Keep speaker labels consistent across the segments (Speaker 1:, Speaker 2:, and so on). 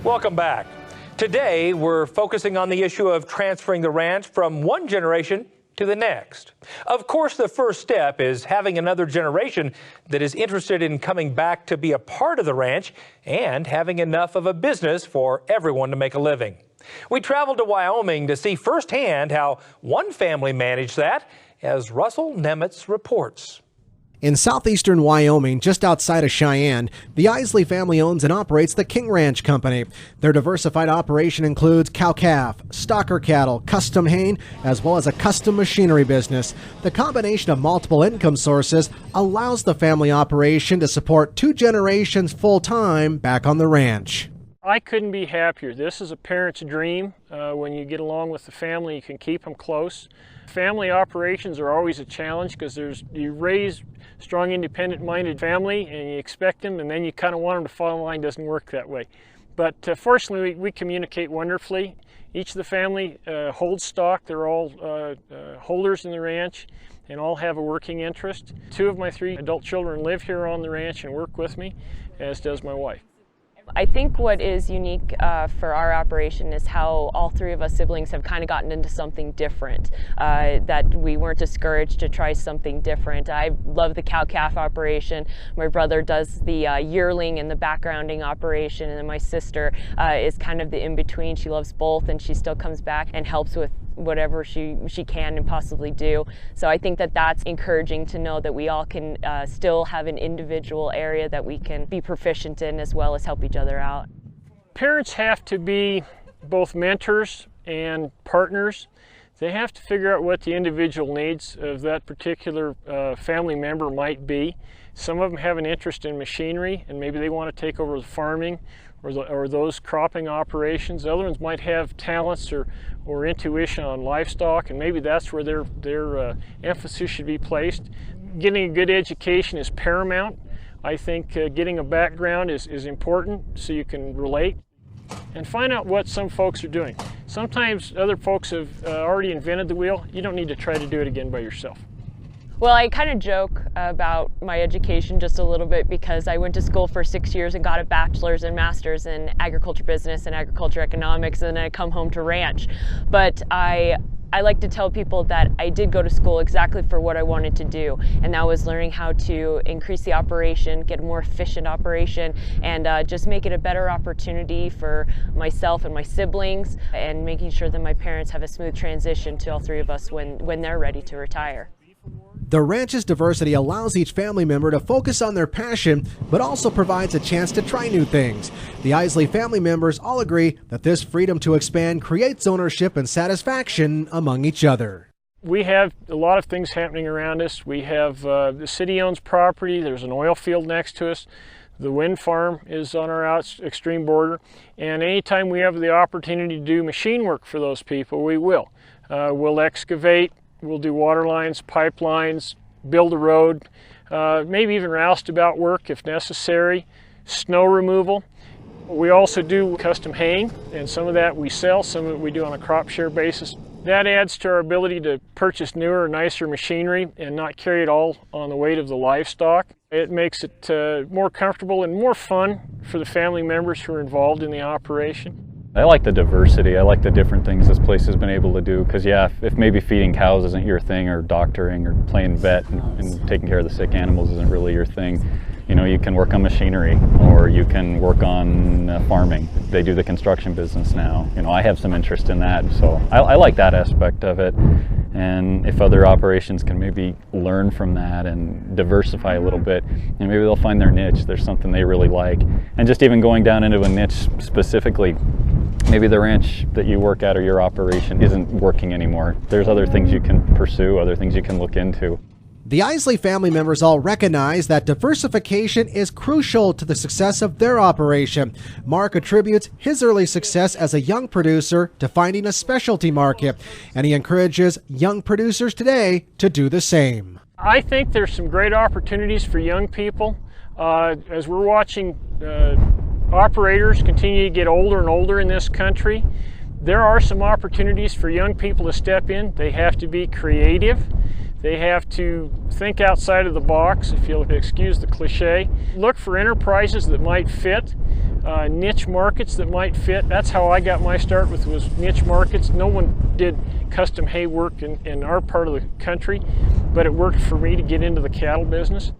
Speaker 1: Welcome back. Today, we're focusing on the issue of transferring the ranch from one generation to the next. Of course, the first step is having another generation that is interested in coming back to be a part of the ranch and having enough of a business for everyone to make a living. We traveled to Wyoming to see firsthand how one family managed that, as Russell Nemitz reports.
Speaker 2: In southeastern Wyoming, just outside of Cheyenne, the Isley family owns and operates the King Ranch Company. Their diversified operation includes cow-calf, stocker cattle, custom haying, as well as a custom machinery business. The combination of multiple income sources allows the family operation to support 2 generations full-time back on the ranch.
Speaker 3: I couldn't be happier. This is a parent's dream. When you get along with the family, you can keep them close. Family operations are always a challenge because you raise strong, independent-minded family and you expect them, and then you kind of want them to follow the line. Doesn't work that way. But fortunately, we communicate wonderfully. Each of the family holds stock. They're all holders in the ranch and all have a working interest. 2 of my 3 adult children live here on the ranch and work with me, as does my wife.
Speaker 4: I think what is unique for our operation is how all 3 of us siblings have kind of gotten into something different, that we weren't discouraged to try something different. I love the cow-calf operation. My brother does the yearling and the backgrounding operation, and then my sister is kind of the in-between. She loves both, and she still comes back and helps with whatever she can and possibly do. So I think that that's encouraging to know that we all can still have an individual area that we can be proficient in, as well as help each other out.
Speaker 3: Parents have to be both mentors and partners. They have to figure out what the individual needs of that particular family member might be. Some of them have an interest in machinery and maybe they want to take over the farming or those cropping operations. Other ones might have talents or intuition on livestock, and maybe that's where their emphasis should be placed. Getting a good education is paramount. I think getting a background is important so you can relate and find out what some folks are doing. Sometimes other folks have already invented the wheel. You don't need to try to do it again by yourself.
Speaker 4: Well, I kind of joke about my education just a little bit because I went to school for 6 years and got a bachelor's and master's in agriculture business and agriculture economics, and then I come home to ranch. But I like to tell people that I did go to school exactly for what I wanted to do, and that was learning how to increase the operation, get a more efficient operation, and just make it a better opportunity for myself and my siblings, and making sure that my parents have a smooth transition to all 3 of us when they're ready to retire.
Speaker 2: The ranch's diversity allows each family member to focus on their passion, but also provides a chance to try new things. The Isley family members all agree that this freedom to expand creates ownership and satisfaction among each other.
Speaker 3: We have a lot of things happening around us. We have the city owns property. There's an oil field next to us. The wind farm is on our extreme border. And anytime we have the opportunity to do machine work for those people, we will. We'll excavate. We'll do water lines, pipelines, build a road, maybe even roustabout work if necessary, snow removal. We also do custom haying, and some of that we sell, some of it we do on a crop share basis. That adds to our ability to purchase newer, nicer machinery and not carry it all on the weight of the livestock. It makes it more comfortable and more fun for the family members who are involved in the operation.
Speaker 5: I like the diversity. I like the different things this place has been able to do, because yeah, if maybe feeding cows isn't your thing, or doctoring or playing vet and taking care of the sick animals isn't really your thing, you know, you can work on machinery or you can work on farming. They do the construction business now. You know, I have some interest in that, so I like that aspect of it. And if other operations can maybe learn from that and diversify a little bit, and maybe they'll find their niche. There's something they really like. And just even going down into a niche specifically, maybe the ranch that you work at or your operation isn't working anymore. There's other things you can pursue, other things you can look into.
Speaker 2: The Isley family members all recognize that diversification is crucial to the success of their operation. Mark attributes his early success as a young producer to finding a specialty market, and he encourages young producers today to do the same.
Speaker 3: I think there's some great opportunities for young people. As we're watching operators continue to get older and older in this country, there are some opportunities for young people to step in. They have to be creative. They have to think outside of the box, if you'll excuse the cliche. Look for enterprises that might fit. niche markets that might fit. That's how I got my start with, was niche markets. No one did custom hay work in our part of the country, but it worked for me to get into the cattle business.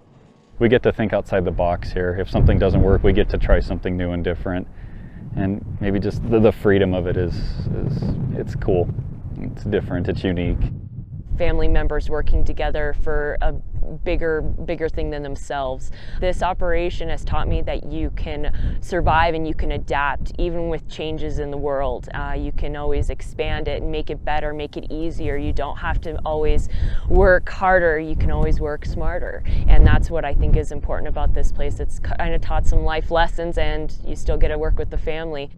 Speaker 5: We get to think outside the box here. If something doesn't work, we get to try something new and different. And maybe just the freedom of it it's cool. It's different, it's unique.
Speaker 4: Family members working together for a bigger thing than themselves. This operation has taught me that you can survive and you can adapt even with changes in the world. You can always expand it and make it better, make it easier. You don't have to always work harder, you can always work smarter. And that's what I think is important about this place. It's kind of taught some life lessons, and you still get to work with the family.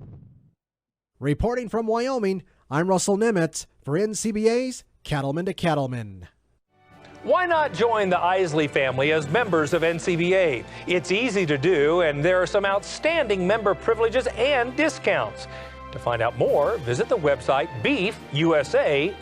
Speaker 2: Reporting from Wyoming, I'm Russell Nimitz for NCBA's Cattlemen to Cattlemen.
Speaker 1: Why not join the Isley family as members of NCBA? It's easy to do, and there are some outstanding member privileges and discounts. To find out more, visit the website beefusa.org.